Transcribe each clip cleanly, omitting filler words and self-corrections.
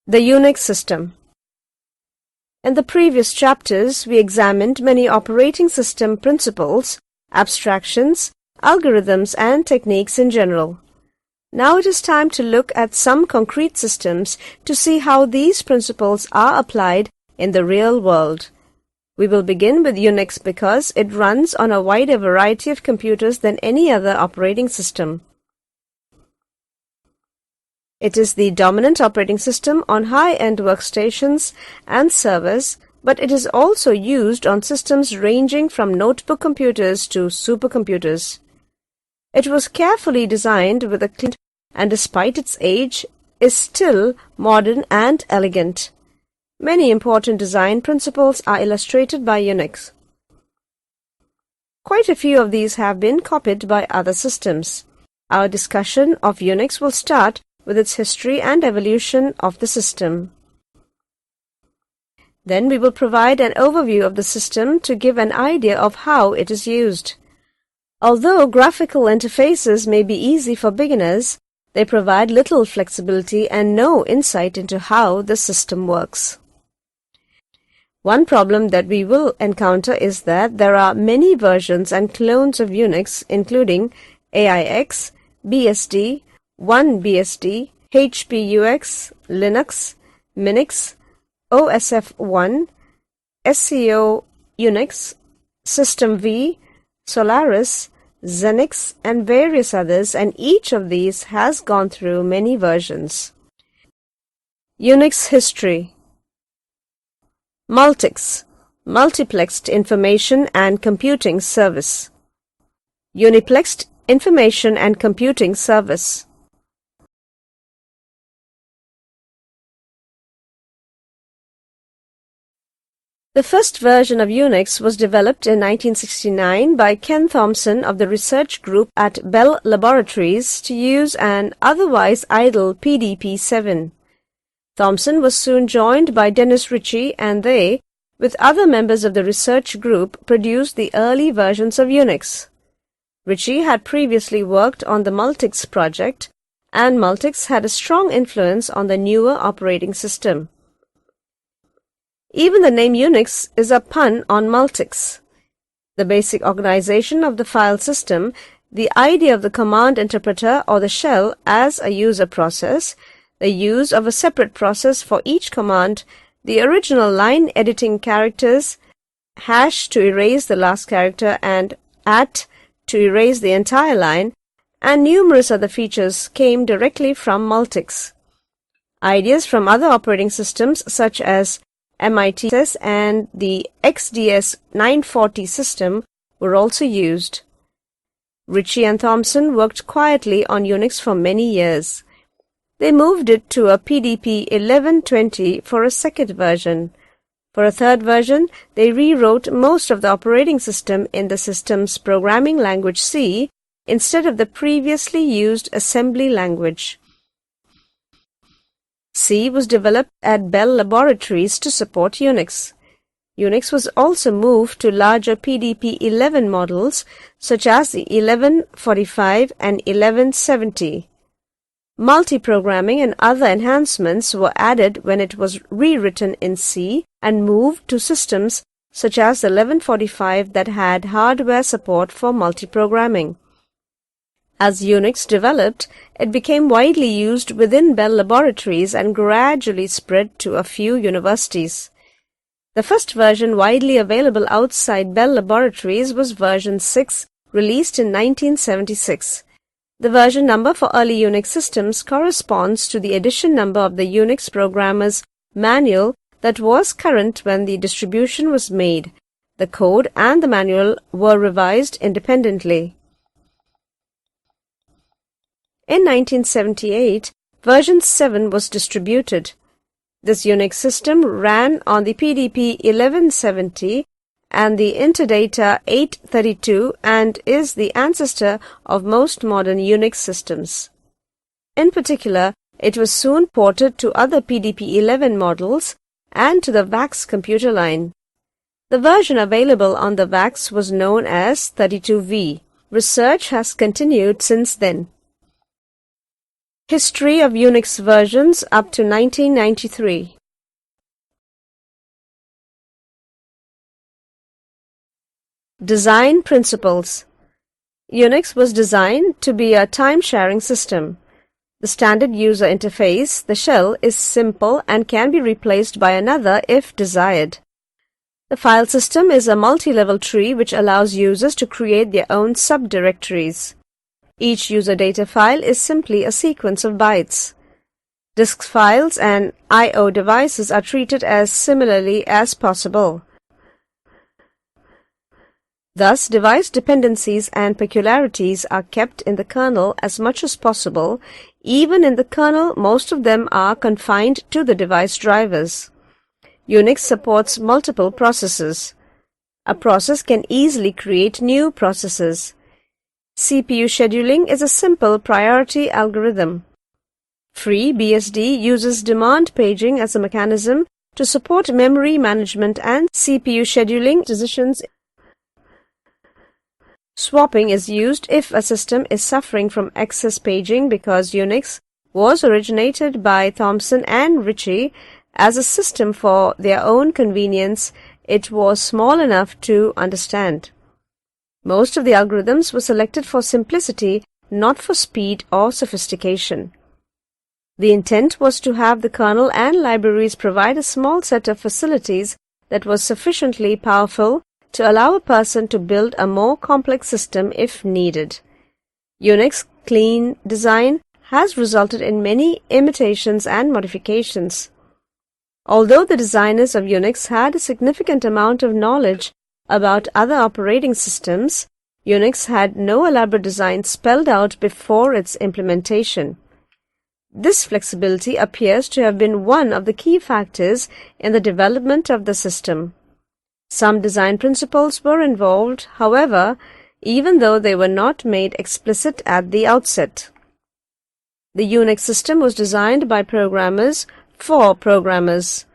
The Unix system. In the previous chapters, we examined many operating system principles, abstractions, algorithms, and techniques in general. Now it is time to look at some concrete systems to see how these principles are applied in the real world. We will begin with Unix because it runs on a wider variety of computers than any other operating system. It is the dominant operating system on high-end workstations and servers, but it is also used on systems ranging from notebook computers to supercomputers. It was carefully designed with a clean and despite its age, is still modern and elegant. Many important design principles are illustrated by Unix. Quite a few of these have been copied by other systems. Our discussion of Unix will start with its history and evolution of the system. Then we will provide an overview of the system to give an idea of how it is used. Although graphical interfaces may be easy for beginners, they provide little flexibility and no insight into how the system works. One problem that we will encounter is that there are many versions and clones of Unix, including AIX, BSD, 1BSD, HPUX, Linux, Minix, OSF1, SCO Unix, System V, Solaris, Xenix, and various others, and each of these has gone through many versions. Unix history. Multics, Multiplexed Information and Computing Service. Uniplexed Information and Computing Service. The first version of Unix was developed in 1969 by Ken Thompson of the research group at Bell Laboratories to use an otherwise idle PDP-7. Thompson was soon joined by Dennis Ritchie, and they, with other members of the research group, produced the early versions of Unix. Ritchie had previously worked on the Multics project, and Multics had a strong influence on the newer operating system. Even the name Unix is a pun on Multics. The basic organization of the file system, the idea of the command interpreter or the shell as a user process, the use of a separate process for each command, the original line editing characters, hash to erase the last character and @ to erase the entire line, and numerous other features came directly from Multics. Ideas from other operating systems such as MITS and the XDS 940 system were also used. Ritchie and Thompson worked quietly on Unix for many years. They moved it to a PDP 1120 for a second version. For a third version, they rewrote most of the operating system in the system's programming language C instead of the previously used assembly language. C was developed at Bell Laboratories to support Unix. Unix was also moved to larger PDP-11 models such as the 1145 and 1170. Multiprogramming and other enhancements were added when it was rewritten in C and moved to systems such as the 1145 that had hardware support for multiprogramming. As Unix developed, it became widely used within Bell Laboratories and gradually spread to a few universities. The first version widely available outside Bell Laboratories was version 6, released in 1976. The version number for early Unix systems corresponds to the edition number of the Unix programmer's manual that was current when the distribution was made. The code and the manual were revised independently. In 1978, version 7 was distributed. This Unix system ran on the PDP 1170 and the Interdata 832 and is the ancestor of most modern Unix systems. In particular, it was soon ported to other PDP-11 models and to the VAX computer line. The version available on the VAX was known as 32V. Research has continued since then. History of Unix versions up to 1993. Design principles. Unix was designed to be a time-sharing system. The standard user interface, the shell, is simple and can be replaced by another if desired. The file system is a multi-level tree which allows users to create their own subdirectories. Each user data file is simply a sequence of bytes. Disk files and I/O devices are treated as similarly as possible. Thus, device dependencies and peculiarities are kept in the kernel as much as possible. Even in the kernel, most of them are confined to the device drivers. Unix supports multiple processes. A process can easily create new processes. CPU scheduling is a simple priority algorithm. FreeBSD uses demand paging as a mechanism to support memory management and CPU scheduling decisions. Swapping is used if a system is suffering from excess paging because Unix was originated by Thomson and Ritchie as a system for their own convenience. It was small enough to understand. Most of the algorithms were selected for simplicity, not for speed or sophistication. The intent was to have the kernel and libraries provide a small set of facilities that was sufficiently powerful to allow a person to build a more complex system if needed. Unix clean design has resulted in many imitations and modifications. Although the designers of Unix had a significant amount of knowledge about other operating systems, Unix had no elaborate design spelled out before its implementation. This flexibility appears to have been one of the key factors in the development of the system. Some design principles were involved, however, even though they were not made explicit at the outset. The Unix system was designed by programmers for programmers.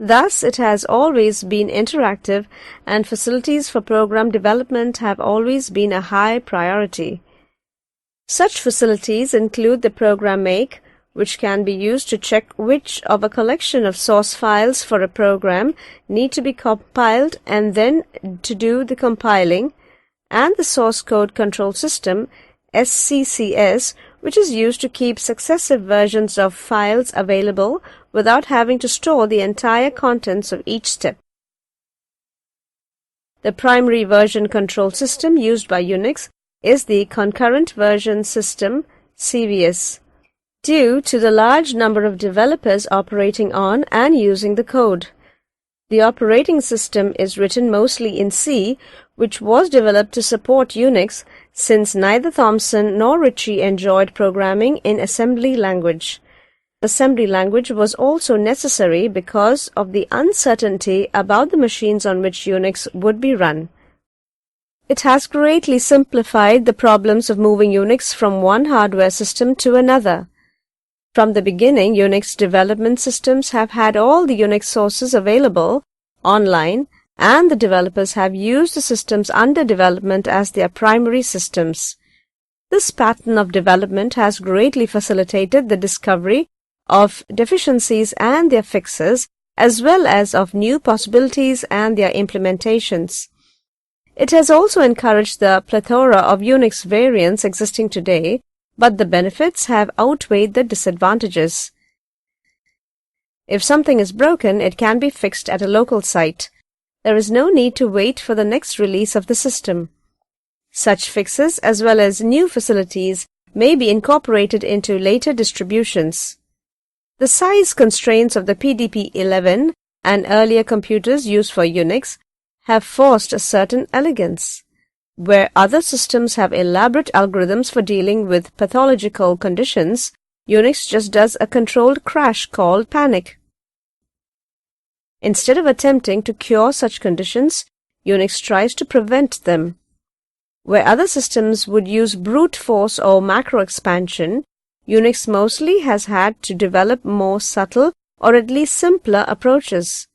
Thus, it has always been interactive, and facilities for program development have always been a high priority. Such facilities include the program make, which can be used to check which of a collection of source files for a program need to be compiled and then to do the compiling, and the source code control system, SCCS, which is used to keep successive versions of files available without having to store the entire contents of each step. The primary version control system used by Unix is the Concurrent Version System, CVS, due to the large number of developers operating on and using the code. The operating system is written mostly in C, which was developed to support Unix, since neither Thomson nor Ritchie enjoyed programming in assembly language. Assembly language was also necessary because of the uncertainty about the machines on which Unix would be run. It has greatly simplified the problems of moving Unix from one hardware system to another. From the beginning, Unix development systems have had all the Unix sources available online, and the developers have used the systems under development as their primary systems. This pattern of development has greatly facilitated the discovery of deficiencies and their fixes, as well as of new possibilities and their implementations. It has also encouraged the plethora of Unix variants existing today, but the benefits have outweighed the disadvantages. If something is broken, it can be fixed at a local site. There is no need to wait for the next release of the system. Such fixes, as well as new facilities, may be incorporated into later distributions. The size constraints of the PDP-11 and earlier computers used for Unix have forced a certain elegance. Where other systems have elaborate algorithms for dealing with pathological conditions, Unix just does a controlled crash called panic. Instead of attempting to cure such conditions, Unix tries to prevent them. Where other systems would use brute force or macro expansion, Unix mostly has had to develop more subtle or at least simpler approaches.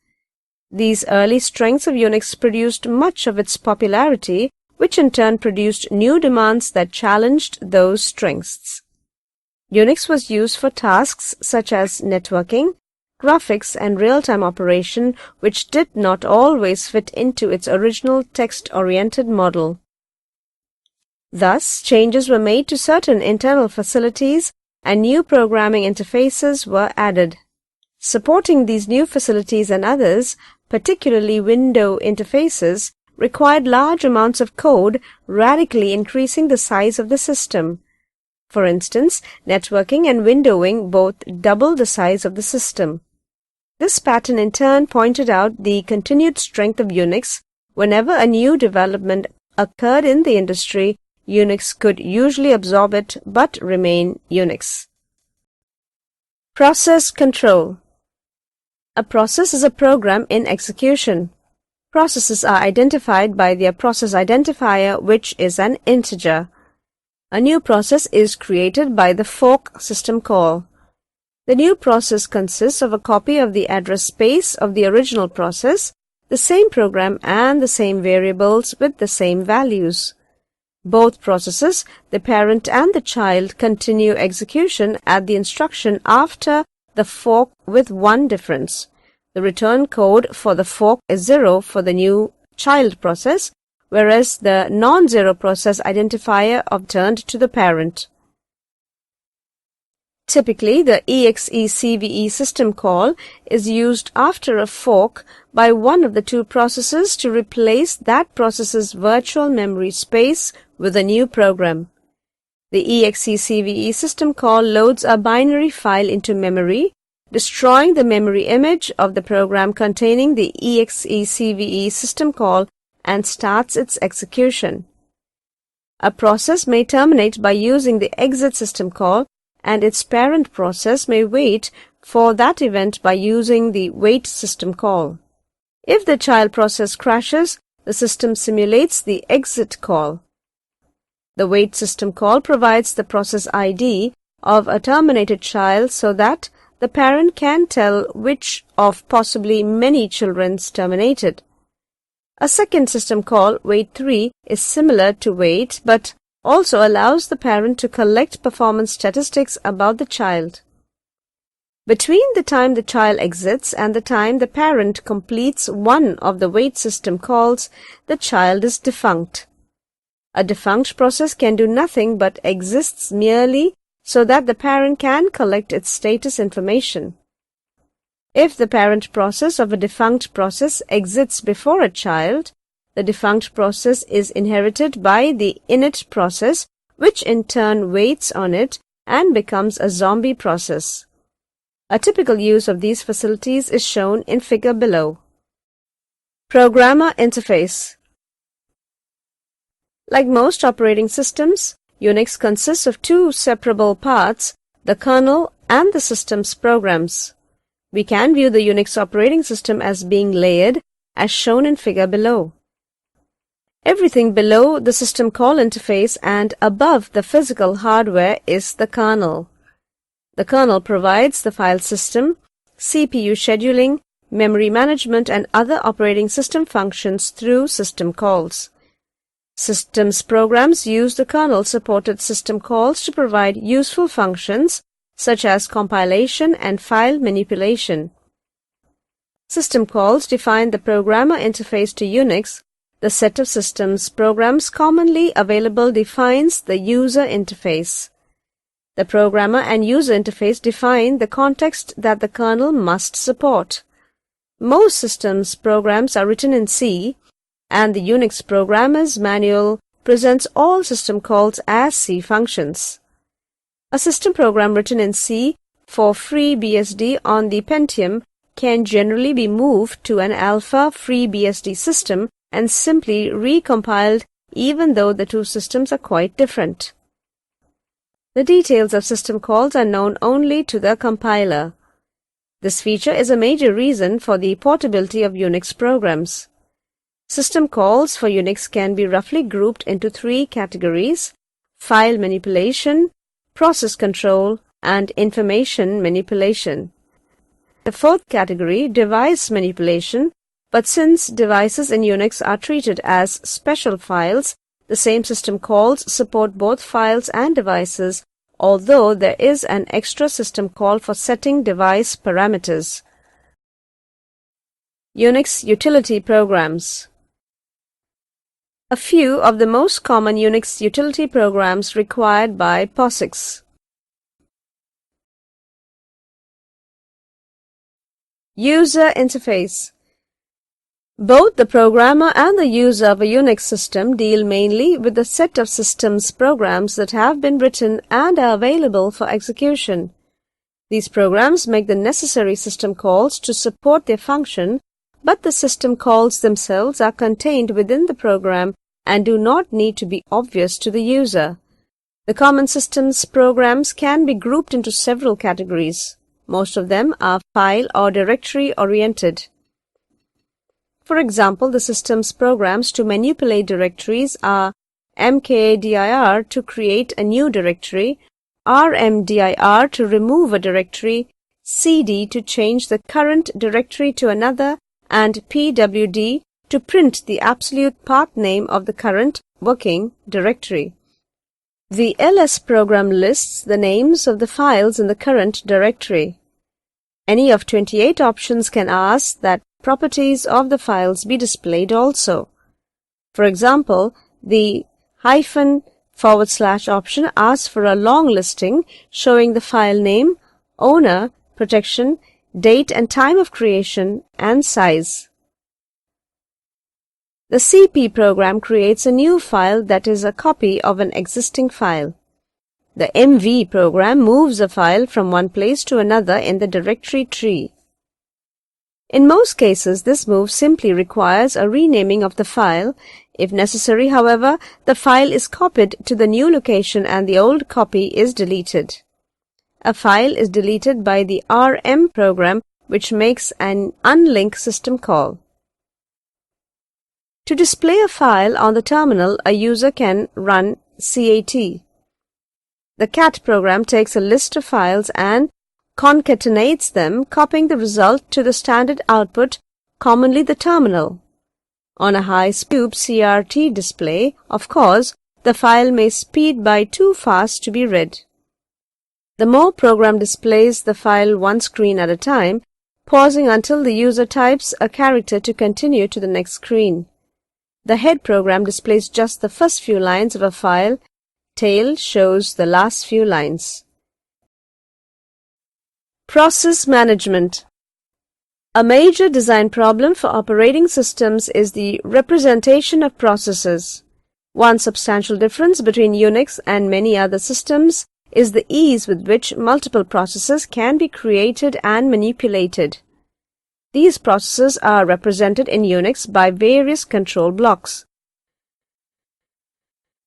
These early strengths of Unix produced much of its popularity, which in turn produced new demands that challenged those strengths. Unix was used for tasks such as networking, graphics, and real-time operation, which did not always fit into its original text-oriented model. Thus, changes were made to certain internal facilities and new programming interfaces were added. Supporting these new facilities and others, particularly window interfaces, required large amounts of code, radically increasing the size of the system. For instance, networking and windowing both doubled the size of the system. This pattern in turn pointed out the continued strength of Unix. Whenever a new development occurred in the industry, Unix could usually absorb it but remain Unix. Process control. A process is a program in execution. Processes are identified by their process identifier, which is an integer. A new process is created by the fork system call. The new process consists of a copy of the address space of the original process, the same program and the same variables with the same values. Both processes, the parent and the child, continue execution at the instruction after the fork with one difference. The return code for the fork is 0 for the new child process, whereas the non-zero process identifier returned to the parent. Typically, the EXECVE system call is used after a fork by one of the two processes to replace that process's virtual memory space with a new program. The EXECVE system call loads a binary file into memory, destroying the memory image of the program containing the EXECVE system call and starts its execution. A process may terminate by using the exit system call, and its parent process may wait for that event by using the wait system call. If the child process crashes, the system simulates the exit call. The wait system call provides the process ID of a terminated child so that the parent can tell which of possibly many children's terminated. A second system call, wait3, is similar to wait but also allows the parent to collect performance statistics about the child. Between the time the child exits and the time the parent completes one of the wait system calls, the child is defunct. A defunct process can do nothing but exists merely so that the parent can collect its status information. If the parent process of a defunct process exits before a child, the defunct process is inherited by the init process, which in turn waits on it and becomes a zombie process. A typical use of these facilities is shown in figure below. Programmer interface. Like most operating systems, Unix consists of two separable parts, the kernel and the system's programs. We can view the Unix operating system as being layered, as shown in figure below. Everything below the system call interface and above the physical hardware is the kernel. The kernel provides the file system, CPU scheduling, memory management, and other operating system functions through system calls. Systems programs use the kernel-supported system calls to provide useful functions such as compilation and file manipulation. System calls define the programmer interface to Unix. The set of systems programs commonly available defines the user interface. The programmer and user interface define the context that the kernel must support. Most systems programs are written in C, and the Unix Programmer's Manual presents all system calls as C functions. A system program written in C for FreeBSD on the Pentium can generally be moved to an alpha FreeBSD system and simply recompiled even though the two systems are quite different. The details of system calls are known only to the compiler. This feature is a major reason for the portability of Unix programs. System calls for Unix can be roughly grouped into three categories: file manipulation, process control, and information manipulation. The fourth category, device manipulation, but since devices in Unix are treated as special files, the same system calls support both files and devices, although there is an extra system call for setting device parameters. Unix utility programs. A few of the most common Unix utility programs required by POSIX. User interface. Both the programmer and the user of a Unix system deal mainly with the set of systems programs that have been written and are available for execution. These programs make the necessary system calls to support their function, but the system calls themselves are contained within the program and do not need to be obvious to the user. The common systems programs can be grouped into several categories. Most of them are file or directory oriented. For example, the system's programs to manipulate directories are mkdir to create a new directory, rmdir to remove a directory, cd to change the current directory to another, and pwd to print the absolute path name of the current working directory. The ls program lists the names of the files in the current directory. Any of 28 options can ask that properties of the files be displayed also. For example, the -/ option asks for a long listing showing the file name, owner, protection, date and time of creation, and size. The cp program creates a new file that is a copy of an existing file. The mv program moves a file from one place to another in the directory tree. In most cases, this move simply requires a renaming of the file. If necessary, however, the file is copied to the new location and the old copy is deleted. A file is deleted by the rm program, which makes an unlink system call. To display a file on the terminal, a user can run cat. The cat program takes a list of files and concatenates them, copying the result to the standard output, commonly the terminal. On a high-speed CRT display, of course, the file may speed by too fast to be read. The more program displays the file one screen at a time, pausing until the user types a character to continue to the next screen. The head program displays just the first few lines of a file, tail shows the last few lines. Process management. A major design problem for operating systems is the representation of processes. One substantial difference between Unix and many other systems is the ease with which multiple processes can be created and manipulated. These processes are represented in Unix by various control blocks.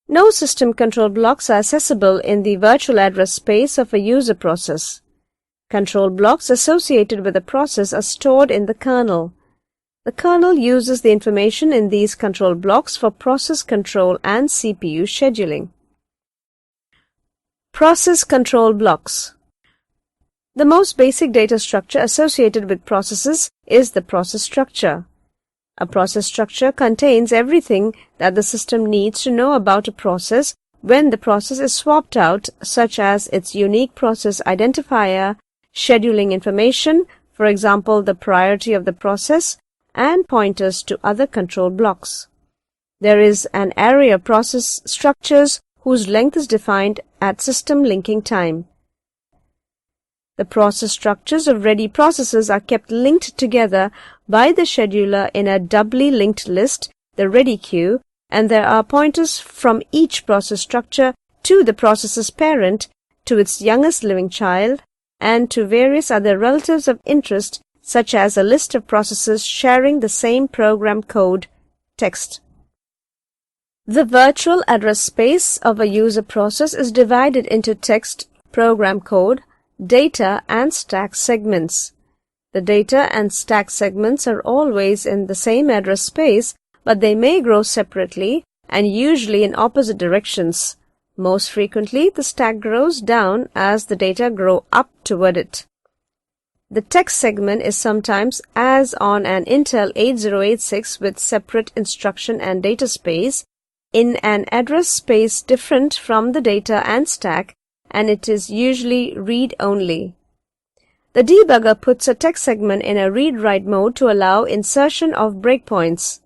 No system control blocks are accessible in the virtual address space of a user process. Control blocks associated with a process are stored in the kernel. The kernel uses the information in these control blocks for process control and CPU scheduling. Process control blocks. The most basic data structure associated with processes is the process structure. A process structure contains everything that the system needs to know about a process when the process is swapped out, such as its unique process identifier, scheduling information, for example, the priority of the process, and pointers to other control blocks. There is an array of process structures whose length is defined at system linking time. The process structures of ready processes are kept linked together by the scheduler in a doubly linked list, the ready queue, and there are pointers from each process structure to the process's parent, to its youngest living child, and to various other relatives of interest, such as a list of processes sharing the same program code, text. The virtual address space of a user process is divided into text, program code, data, and stack segments. The data and stack segments are always in the same address space, but they may grow separately and usually in opposite directions. Most frequently, the stack grows down as the data grow up toward it. The text segment is sometimes, as on an Intel 8086 with separate instruction and data space, in an address space different from the data and stack, and it is usually read-only. The debugger puts a text segment in a read-write mode to allow insertion of breakpoints.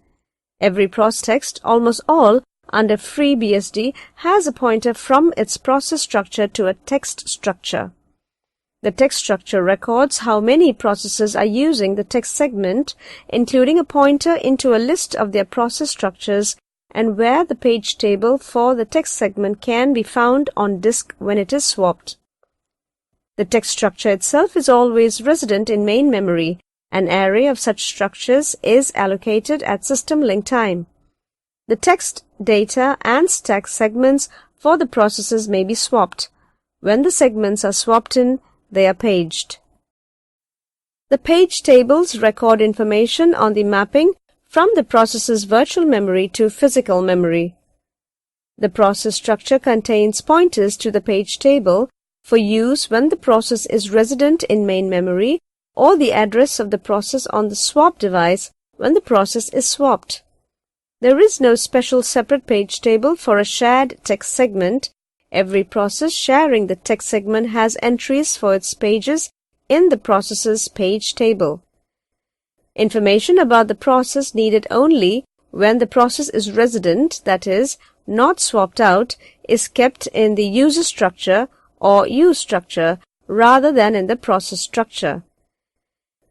Every process text, almost all under FreeBSD, has a pointer from its process structure to a text structure. The text structure records how many processes are using the text segment, including a pointer into a list of their process structures and where the page table for the text segment can be found on disk when it is swapped. The text structure itself is always resident in main memory. An array of such structures is allocated at system link time. The text, data, and stack segments for the processes may be swapped. When the segments are swapped in, they are paged. The page tables record information on the mapping from the process's virtual memory to physical memory. The process structure contains pointers to the page table for use when the process is resident in main memory, or the address of the process on the swap device when the process is swapped. There is no special separate page table for a shared text segment. Every process sharing the text segment has entries for its pages in the process's page table. Information about the process needed only when the process is resident, that is, not swapped out, is kept in the user structure or use structure rather than in the process structure.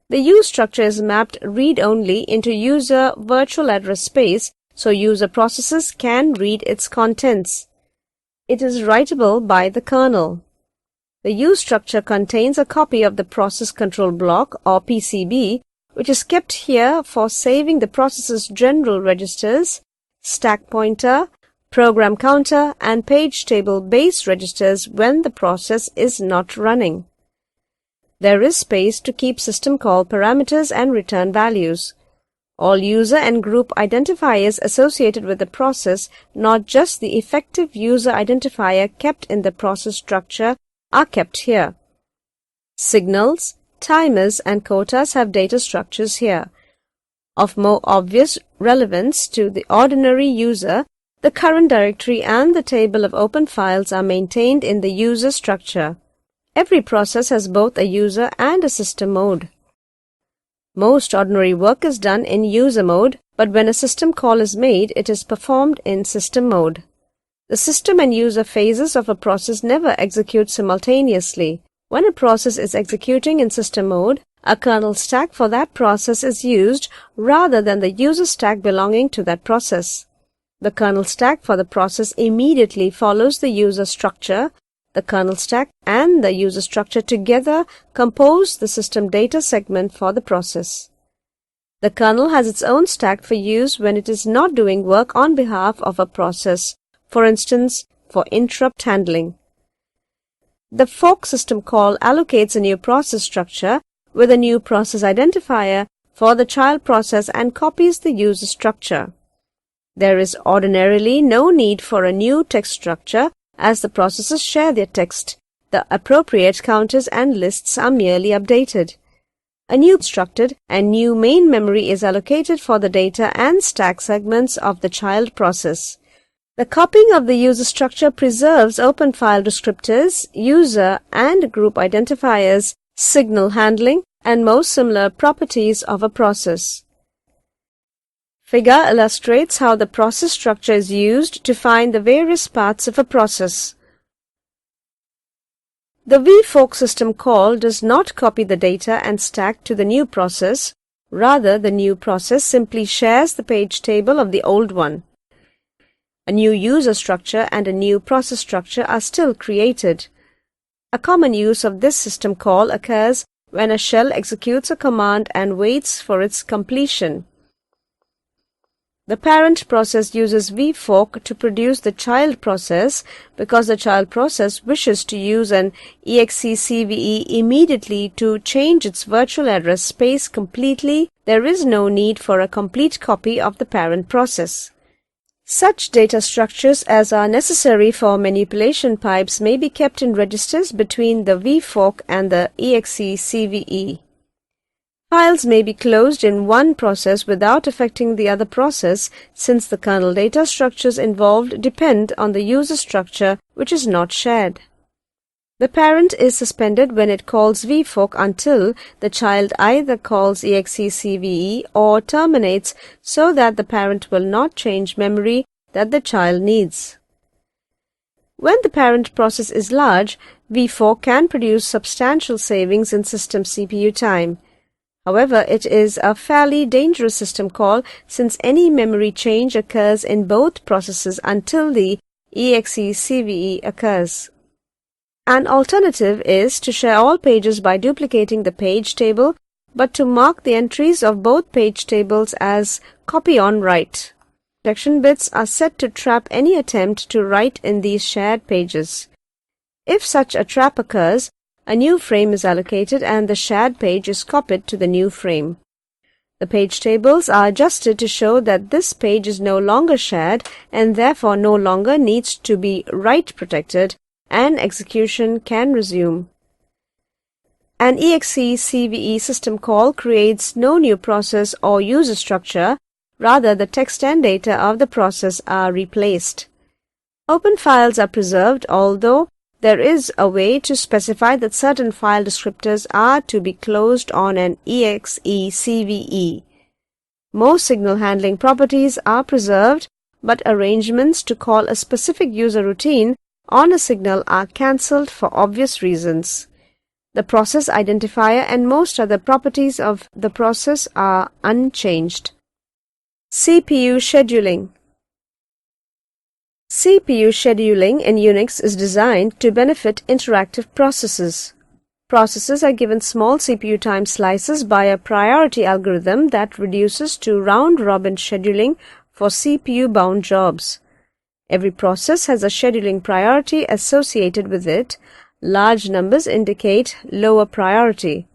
The use structure is mapped read-only into user virtual address space so user processes can read its contents. It is writable by the kernel. The use structure contains a copy of the process control block or PCB, which is kept here for saving the process's general registers, stack pointer, program counter, and page table base registers when the process is not running. There is space to keep system call parameters and return values. All user and group identifiers associated with the process, not just the effective user identifier kept in the process structure, are kept here. Signals, timers, and quotas have data structures here. Of more obvious relevance to the ordinary user, the current directory and the table of open files are maintained in the user structure. Every process has both a user and a system mode. Most ordinary work is done in user mode, but when a system call is made, it is performed in system mode. The system and user phases of a process never execute simultaneously. When a process is executing in system mode, a kernel stack for that process is used rather than the user stack belonging to that process. The kernel stack for the process immediately follows the user structure. The kernel stack and the user structure together compose the system data segment for the process. The kernel has its own stack for use when it is not doing work on behalf of a process, for instance, for interrupt handling. The fork system call allocates a new process structure with a new process identifier for the child process and copies the user structure. There is ordinarily no need for a new text structure as the processes share their text. The appropriate counters and lists are merely updated. A new constructed and new main memory is allocated for the data and stack segments of the child process. The copying of the user structure preserves open file descriptors, user and group identifiers, signal handling, and most similar properties of a process. Figure illustrates how the process structure is used to find the various parts of a process. The vfork system call does not copy the data and stack to the new process. Rather, the new process simply shares the page table of the old one. A new user structure and a new process structure are still created. A common use of this system call occurs when a shell executes a command and waits for its completion. The parent process uses vfork to produce the child process because the child process wishes to use an execve immediately to change its virtual address space completely. There is no need for a complete copy of the parent process. Such data structures as are necessary for manipulation pipes may be kept in registers between the vfork and the execve. Files may be closed in one process without affecting the other process, since the kernel data structures involved depend on the user structure, which is not shared. The parent is suspended when it calls vfork until the child either calls execve or terminates, so that the parent will not change memory that the child needs. When the parent process is large, vfork can produce substantial savings in system CPU time. However, it is a fairly dangerous system call since any memory change occurs in both processes until the execve occurs. An alternative is to share all pages by duplicating the page table, but to mark the entries of both page tables as copy on write. Protection bits are set to trap any attempt to write in these shared pages. If such a trap occurs, a new frame is allocated and the shared page is copied to the new frame. The page tables are adjusted to show that this page is no longer shared and therefore no longer needs to be write protected, and execution can resume. An execve system call creates no new process or user structure, rather the text and data of the process are replaced. Open files are preserved, although there is a way to specify that certain file descriptors are to be closed on an execve. Most signal handling properties are preserved, but arrangements to call a specific user routine on a signal are cancelled for obvious reasons. The process identifier and most other properties of the process are unchanged. CPU scheduling. CPU scheduling in Unix is designed to benefit interactive processes. Processes are given small CPU time slices by a priority algorithm that reduces to round-robin scheduling for CPU-bound jobs. Every process has a scheduling priority associated with it. Large numbers indicate lower priority.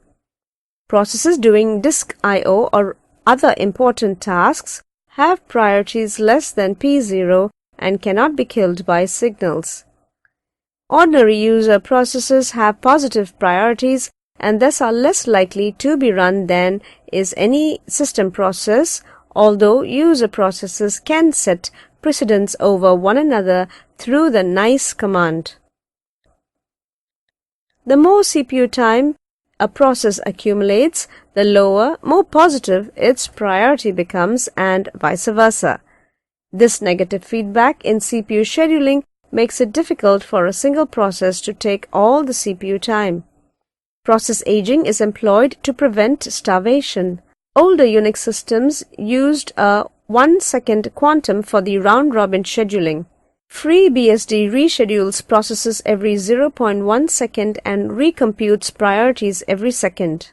Processes doing disk I/O or other important tasks have priorities less than P0 and cannot be killed by signals. Ordinary user processes have positive priorities and thus are less likely to be run than is any system process, although user processes can set precedence over one another through the nice command. The more CPU time a process accumulates, the lower, more positive its priority becomes, and vice versa. This negative feedback in CPU scheduling makes it difficult for a single process to take all the CPU time. Process aging is employed to prevent starvation. Older Unix systems used a 1-second quantum for the round-robin scheduling. FreeBSD reschedules processes every 0.1 second and recomputes priorities every second.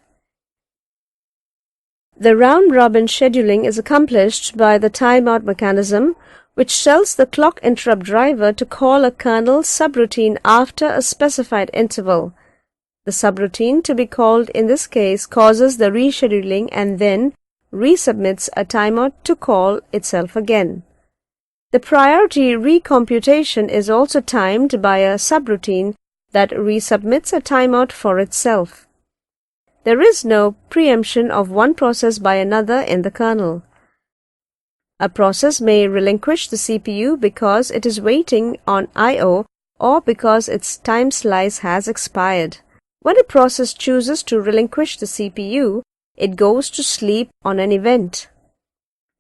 The round-robin scheduling is accomplished by the timeout mechanism, which tells the clock interrupt driver to call a kernel subroutine after a specified interval. The subroutine to be called in this case causes the rescheduling and then resubmits a timeout to call itself again. The priority recomputation is also timed by a subroutine that resubmits a timeout for itself. There is no preemption of one process by another in the kernel. A process may relinquish the CPU because it is waiting on I/O or because its time slice has expired. When a process chooses to relinquish the CPU, it goes to sleep on an event.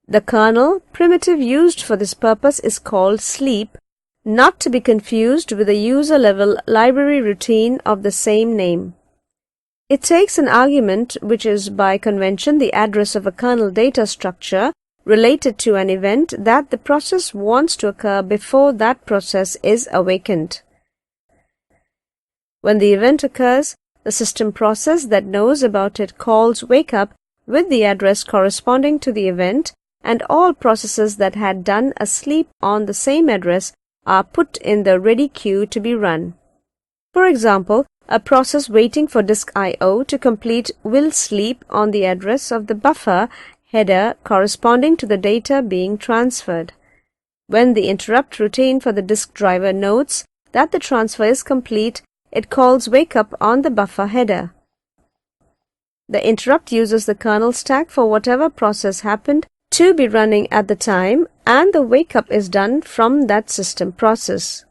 The kernel primitive used for this purpose is called sleep, not to be confused with a user-level library routine of the same name. It takes an argument which is by convention the address of a kernel data structure related to an event that the process wants to occur before that process is awakened. When the event occurs, the system process that knows about it calls wakeup with the address corresponding to the event, and all processes that had done a sleep on the same address are put in the ready queue to be run. For example, a process waiting for disk I/O to complete will sleep on the address of the buffer header corresponding to the data being transferred. When the interrupt routine for the disk driver notes that the transfer is complete, it calls wakeup on the buffer header. The interrupt uses the kernel stack for whatever process happened to be running at the time, and the wakeup is done from that system process.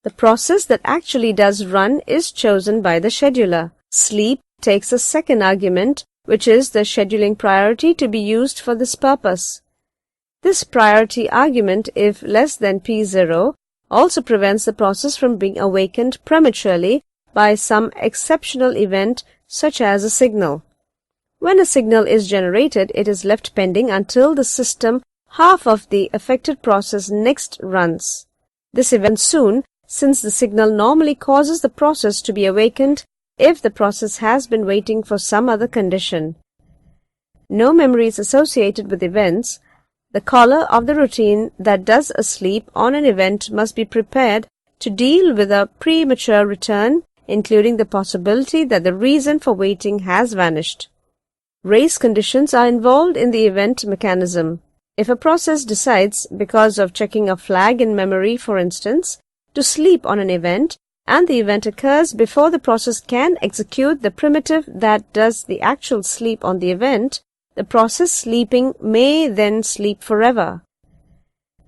The process that actually does run is chosen by the scheduler. Sleep takes a second argument, which is the scheduling priority to be used for this purpose. This priority argument, if less than P0, also prevents the process from being awakened prematurely by some exceptional event such as a signal. When a signal is generated, it is left pending until the system half of the affected process next runs. This event soon, since the signal normally causes the process to be awakened if the process has been waiting for some other condition. No memory is associated with events. The caller of the routine that does a sleep on an event must be prepared to deal with a premature return, including the possibility that the reason for waiting has vanished. Race conditions are involved in the event mechanism. If a process decides, because of checking a flag in memory for instance, to sleep on an event, and the event occurs before the process can execute the primitive that does the actual sleep on the event, the process sleeping may then sleep forever.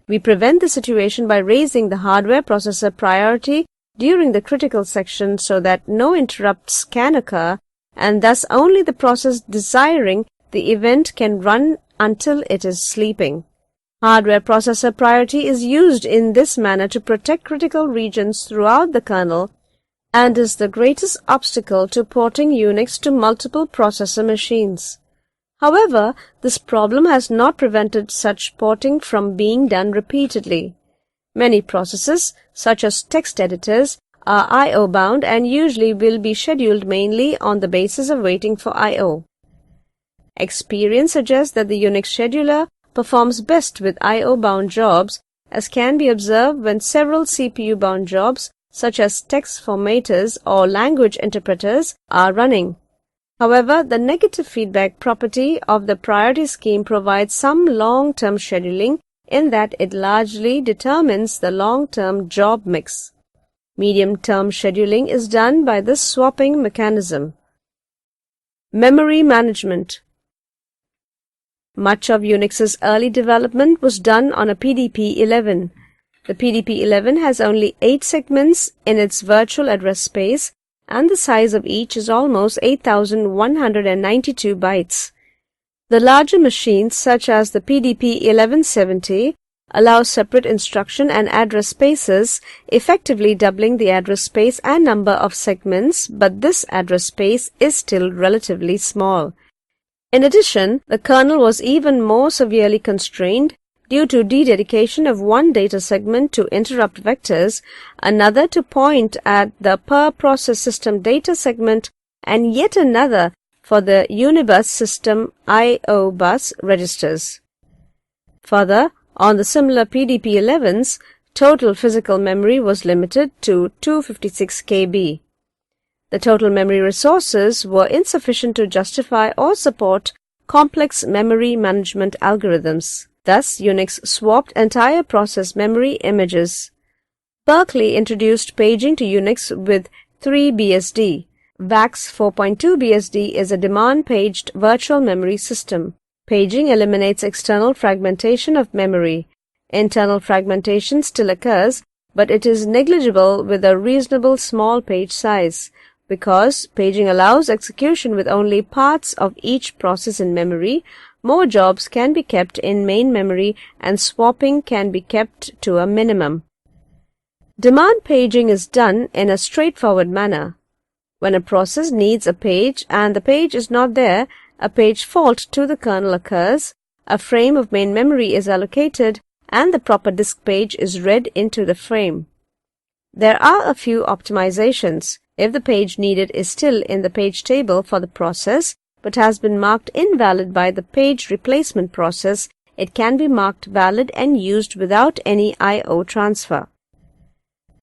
We prevent the situation by raising the hardware processor priority during the critical section so that no interrupts can occur, and thus only the process desiring the event can run until it is sleeping. Hardware processor priority is used in this manner to protect critical regions throughout the kernel and is the greatest obstacle to porting Unix to multiple processor machines. However, this problem has not prevented such porting from being done repeatedly. Many processes, such as text editors, are I/O bound and usually will be scheduled mainly on the basis of waiting for I/O. Experience suggests that the Unix scheduler performs best with I/O bound jobs, as can be observed when several CPU bound jobs, such as text formaters or language interpreters, are running. However, the negative feedback property of the priority scheme provides some long-term scheduling in that it largely determines the long-term job mix. Medium-term scheduling is done by this swapping mechanism. Memory management. Much of Unix's early development was done on a PDP-11. The PDP-11 has only 8 segments in its virtual address space, and the size of each is almost 8,192 bytes. The larger machines, such as the PDP-1170, allow separate instruction and address spaces, effectively doubling the address space and number of segments, but this address space is still relatively small. In addition, the kernel was even more severely constrained due to dededication of one data segment to interrupt vectors, another to point at the per-process system data segment, and yet another for the Unibus system I/O bus registers. Further, on the similar PDP-11s, total physical memory was limited to 256 KB. The total memory resources were insufficient to justify or support complex memory management algorithms. Thus, Unix swapped entire process memory images. Berkeley introduced paging to Unix with 3BSD. VAX 4.2 BSD is a demand-paged virtual memory system. Paging eliminates external fragmentation of memory. Internal fragmentation still occurs, but it is negligible with a reasonable small page size. Because paging allows execution with only parts of each process in memory, more jobs can be kept in main memory and swapping can be kept to a minimum. Demand paging is done in a straightforward manner. When a process needs a page and the page is not there, a page fault to the kernel occurs, a frame of main memory is allocated, and the proper disk page is read into the frame. There are a few optimizations. If the page needed is still in the page table for the process, but has been marked invalid by the page replacement process, it can be marked valid and used without any I/O transfer.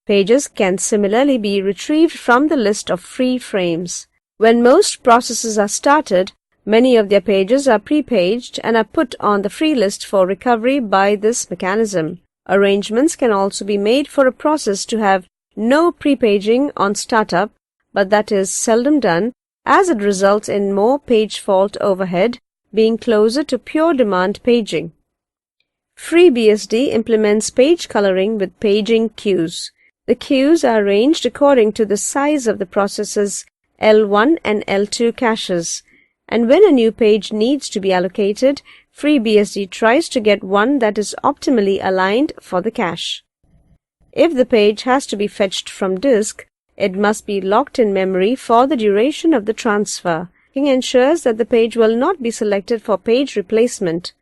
Pages can similarly be retrieved from the list of free frames. When most processes are started, many of their pages are pre-paged and are put on the free list for recovery by this mechanism. Arrangements can also be made for a process to have no pre-paging on startup, but that is seldom done, as it results in more page fault overhead, being closer to pure demand paging. FreeBSD implements page coloring with paging queues. The queues are arranged according to the size of the process's L1 and L2 caches, and when a new page needs to be allocated, FreeBSD tries to get one that is optimally aligned for the cache. If the page has to be fetched from disk, it must be locked in memory for the duration of the transfer. It ensures that the page will not be selected for page replacement.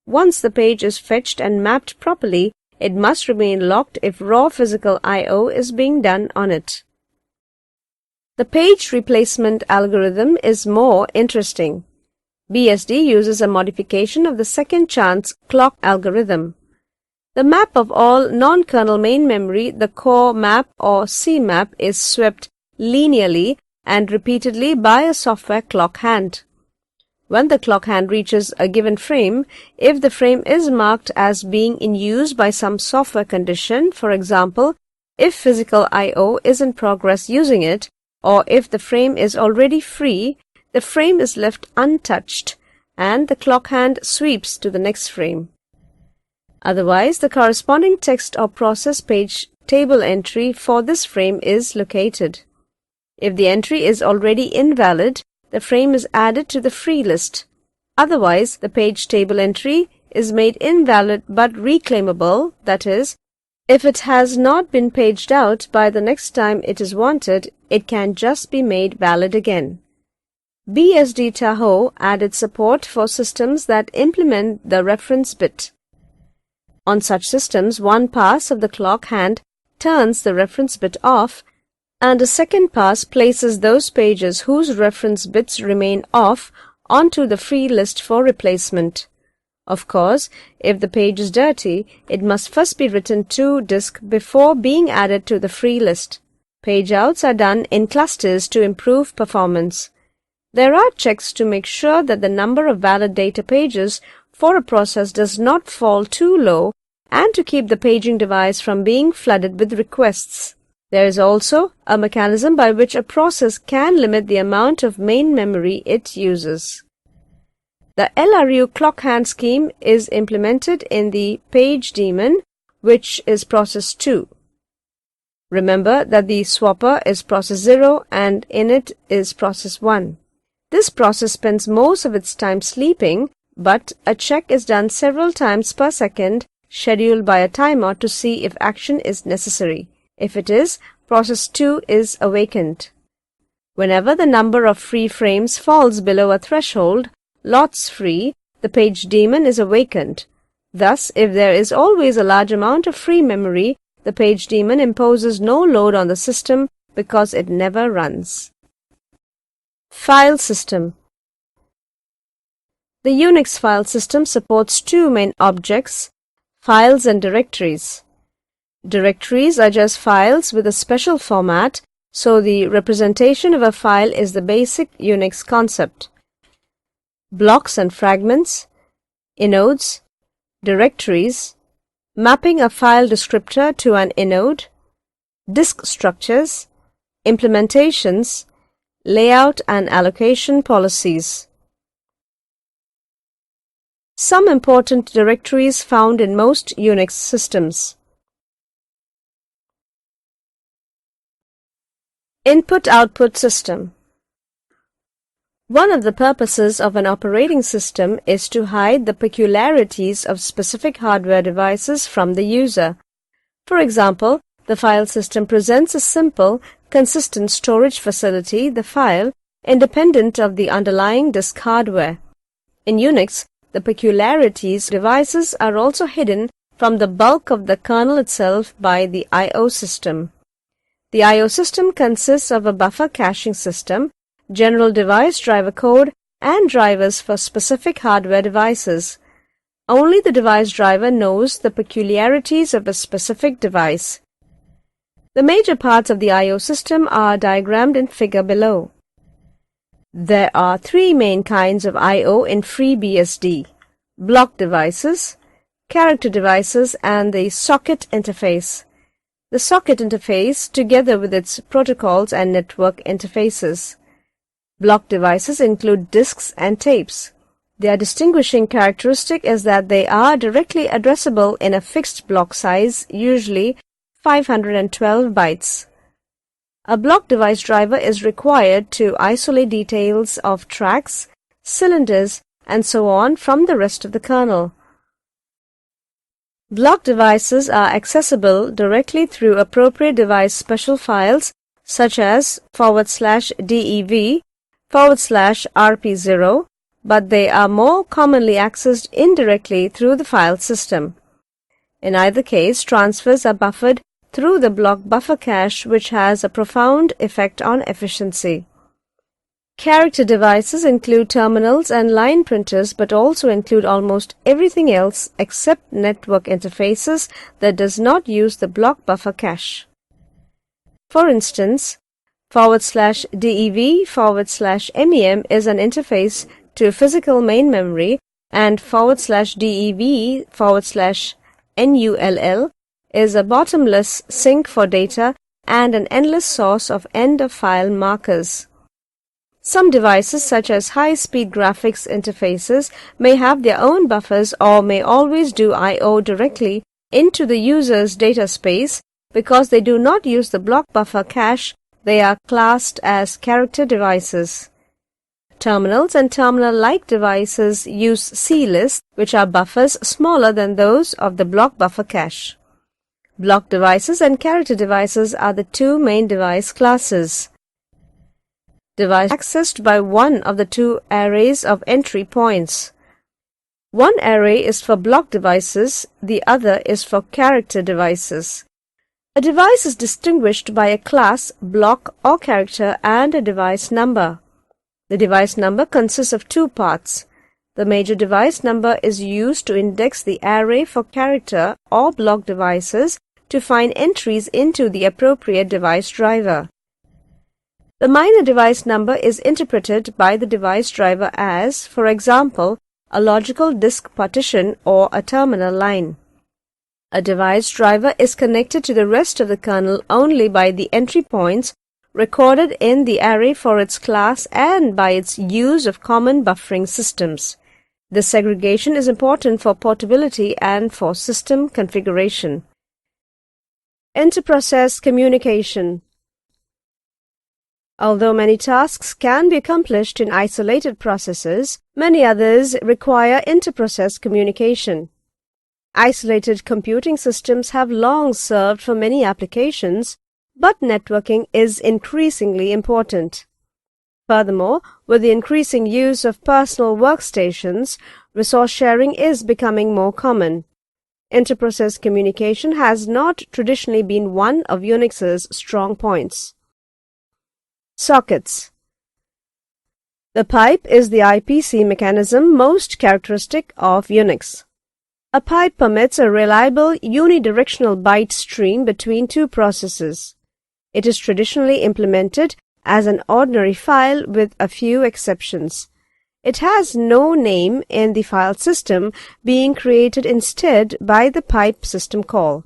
Once the page is fetched and mapped properly, it must remain locked if raw physical I/O is being done on it. The page replacement algorithm is more interesting. BSD uses a modification of the second chance clock algorithm. The map of all non-kernel main memory, the core map or CMAP, is swept linearly and repeatedly by a software clock hand. When the clock hand reaches a given frame, if the frame is marked as being in use by some software condition, for example, if physical I/O is in progress using it, or if the frame is already free, the frame is left untouched and the clock hand sweeps to the next frame. Otherwise, the corresponding text or process page table entry for this frame is located. If the entry is already invalid, the frame is added to the free list. Otherwise, the page table entry is made invalid but reclaimable, that is, if it has not been paged out by the next time it is wanted, it can just be made valid again. BSD Tahoe added support for systems that implement the reference bit. On such systems, one pass of the clock hand turns the reference bit off, and a second pass places those pages whose reference bits remain off onto the free list for replacement. Of course, if the page is dirty, it must first be written to disk before being added to the free list. Page outs are done in clusters to improve performance. There are checks to make sure that the number of valid data pages for a process does not fall too low and to keep the paging device from being flooded with requests. There is also a mechanism by which a process can limit the amount of main memory it uses. The LRU clock hand scheme is implemented in the page daemon, which is process 2. Remember that the swapper is process 0 and init is process 1. This process spends most of its time sleeping, but a check is done several times per second, scheduled by a timer to see if action is necessary. If it is, process 2 is awakened. Whenever the number of free frames falls below a threshold, lots free, the page daemon is awakened. Thus, if there is always a large amount of free memory, the page daemon imposes no load on the system because it never runs. File system. The Unix file system supports two main objects, files and directories. Directories are just files with a special format, so the representation of a file is the basic Unix concept. Blocks and fragments, inodes, directories, mapping a file descriptor to an inode, disk structures, implementations, layout and allocation policies. Some important directories found in most Unix systems. InputOutput System. One of the purposes of an operating system is to hide the peculiarities of specific hardware devices from the user. For example, the file system presents a simple, consistent storage facility, the file, independent of the underlying disk hardware. In Unix, the peculiarities of devices are also hidden from the bulk of the kernel itself by the I/O system. The I/O system consists of a buffer caching system, general device driver code, and drivers for specific hardware devices. Only the device driver knows the peculiarities of a specific device. The major parts of the I/O system are diagrammed in figure below. There are three main kinds of I/O in FreeBSD: block devices, character devices, and the socket interface. The socket interface, together with its protocols and network interfaces. Block devices include disks and tapes. Their distinguishing characteristic is that they are directly addressable in a fixed block size, usually 512 bytes. A block device driver is required to isolate details of tracks, cylinders, and so on from the rest of the kernel. Block devices are accessible directly through appropriate device special files such as /dev, /rp0, but they are more commonly accessed indirectly through the file system. In either case, transfers are buffered through the block buffer cache, which has a profound effect on efficiency. Character devices include terminals and line printers, but also include almost everything else except network interfaces that does not use the block buffer cache. For instance, /dev/mem is an interface to physical main memory, and /dev/null is a bottomless sink for data and an endless source of end-of-file markers. Some devices, such as high-speed graphics interfaces, may have their own buffers or may always do I/O directly into the user's data space. Because they do not use the block buffer cache, they are classed as character devices. Terminals and terminal-like devices use clists, which are buffers smaller than those of the block buffer cache. Block devices and character devices are the two main device classes. Device accessed by one of the two arrays of entry points. One array is for block devices, the other is for character devices. A device is distinguished by a class, block, or character and a device number. The device number consists of two parts. The major device number is used to index the array for character or block devices to find entries into the appropriate device driver. The minor device number is interpreted by the device driver as, for example, a logical disk partition or a terminal line. A device driver is connected to the rest of the kernel only by the entry points recorded in the array for its class and by its use of common buffering systems. This segregation is important for portability and for system configuration. Interprocess communication. Although many tasks can be accomplished in isolated processes, many others require interprocess communication. Isolated computing systems have long served for many applications, but networking is increasingly important. Furthermore, with the increasing use of personal workstations, resource sharing is becoming more common. Interprocess communication has not traditionally been one of Unix's strong points. Sockets. The pipe is the IPC mechanism most characteristic of Unix. A pipe permits a reliable unidirectional byte stream between two processes. It is traditionally implemented as an ordinary file with a few exceptions. It has no name in the file system, being created instead by the pipe system call.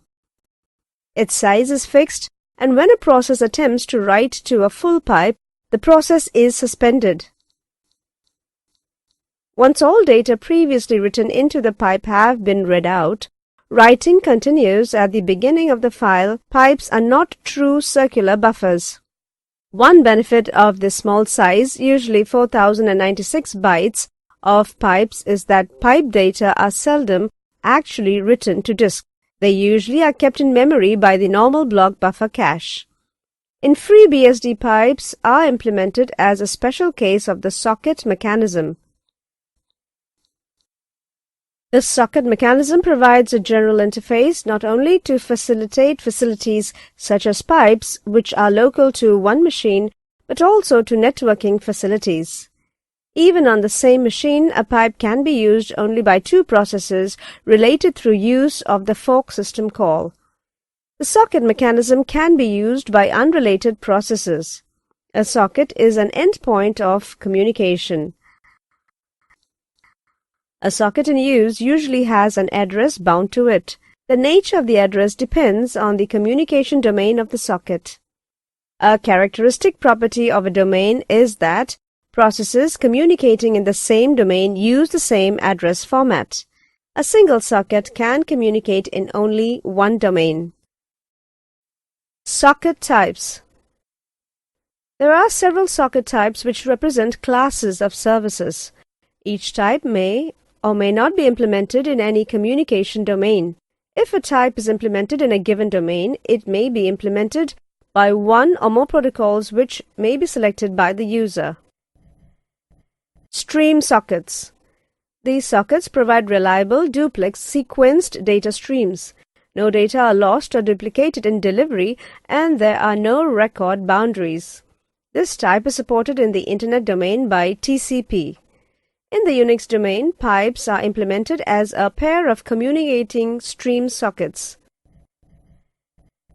Its size is fixed, and when a process attempts to write to a full pipe, the process is suspended. Once all data previously written into the pipe have been read out, writing continues at the beginning of the file. Pipes are not true circular buffers. One benefit of this small size, usually 4096 bytes, of pipes is that pipe data are seldom actually written to disk. They usually are kept in memory by the normal block buffer cache. In FreeBSD, pipes are implemented as a special case of the socket mechanism. The socket mechanism provides a general interface not only to facilitate facilities such as pipes, which are local to one machine, but also to networking facilities. Even on the same machine, a pipe can be used only by two processes related through use of the fork system call. The socket mechanism can be used by unrelated processes. A socket is an endpoint of communication. A socket in use usually has an address bound to it. The nature of the address depends on the communication domain of the socket. A characteristic property of a domain is that processes communicating in the same domain use the same address format. A single socket can communicate in only one domain. Socket types. There are several socket types which represent classes of services. Each type may or may not be implemented in any communication domain. If a type is implemented in a given domain, it may be implemented by one or more protocols which may be selected by the user. Stream sockets. These sockets provide reliable, duplex, sequenced data streams. No data are lost or duplicated in delivery, and there are no record boundaries. This type is supported in the Internet domain by TCP. In the Unix domain, pipes are implemented as a pair of communicating stream sockets.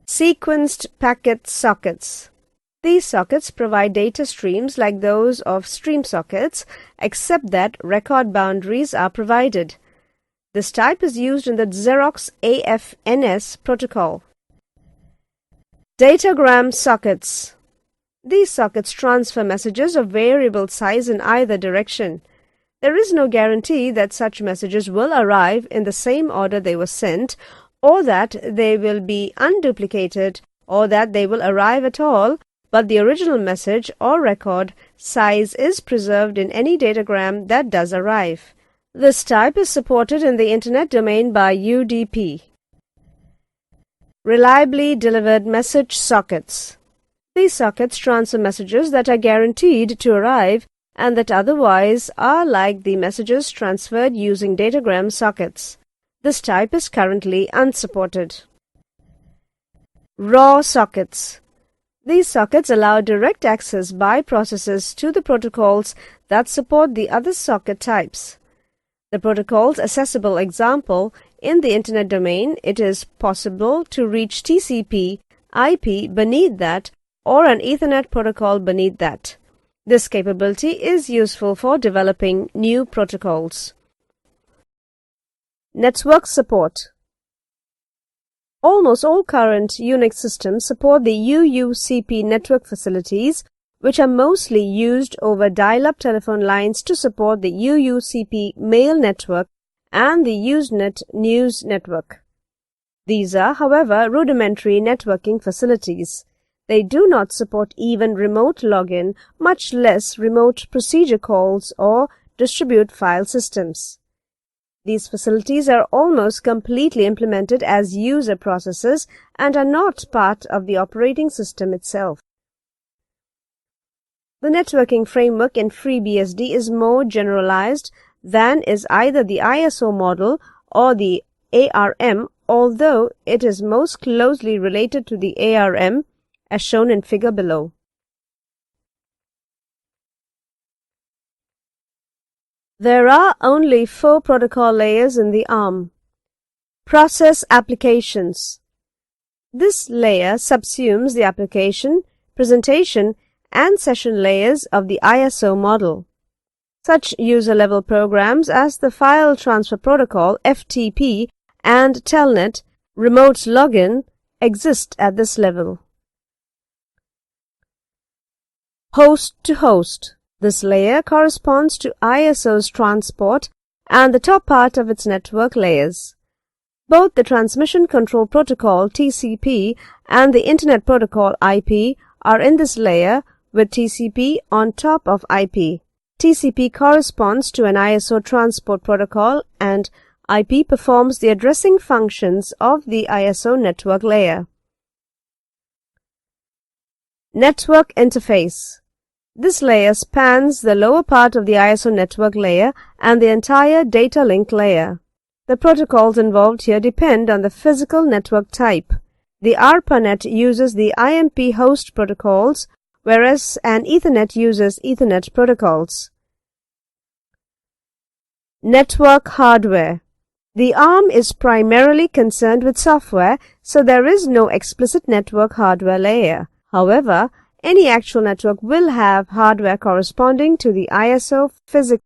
Sequenced packet sockets. These sockets provide data streams like those of stream sockets, except that record boundaries are provided. This type is used in the Xerox AFNS protocol. Datagram sockets. These sockets transfer messages of variable size in either direction. There is no guarantee that such messages will arrive in the same order they were sent, or that they will be unduplicated, or that they will arrive at all, but the original message or record size is preserved in any datagram that does arrive. This type is supported in the Internet domain by UDP. Reliably delivered message sockets. These sockets transfer messages that are guaranteed to arrive and that otherwise are like the messages transferred using datagram sockets. This type is currently unsupported. Raw sockets. These sockets allow direct access by processes to the protocols that support the other socket types. The protocol's accessible example, in the Internet domain, it is possible to reach TCP, IP beneath that, or an Ethernet protocol beneath that. This capability is useful for developing new protocols. Network support. Almost all current Unix systems support the UUCP network facilities, which are mostly used over dial-up telephone lines to support the UUCP mail network and the Usenet news network. These are, however, rudimentary networking facilities. They do not support even remote login, much less remote procedure calls or distribute file systems. These facilities are almost completely implemented as user processes and are not part of the operating system itself. The networking framework in FreeBSD is more generalized than is either the ISO model or the ARM, although it is most closely related to the ARM, as shown in figure below. There are only 4 protocol layers in the ARM. Process applications. This layer subsumes the application, presentation, and session layers of the ISO model. Such user-level programs as the File Transfer Protocol (FTP) and Telnet remote login exist at this level. Host-to-host. This layer corresponds to ISO's transport and the top part of its network layers. Both the Transmission Control Protocol (TCP) and the Internet Protocol (IP) are in this layer, with TCP on top of IP. TCP corresponds to an ISO transport protocol and IP performs the addressing functions of the ISO network layer. Network interface. This layer spans the lower part of the ISO network layer and the entire data link layer. The protocols involved here depend on the physical network type. The ARPANET uses the IMP host protocols, whereas an Ethernet uses Ethernet protocols. Network hardware. The ARM is primarily concerned with software, so there is no explicit network hardware layer. However, any actual network will have hardware corresponding to the ISO physics.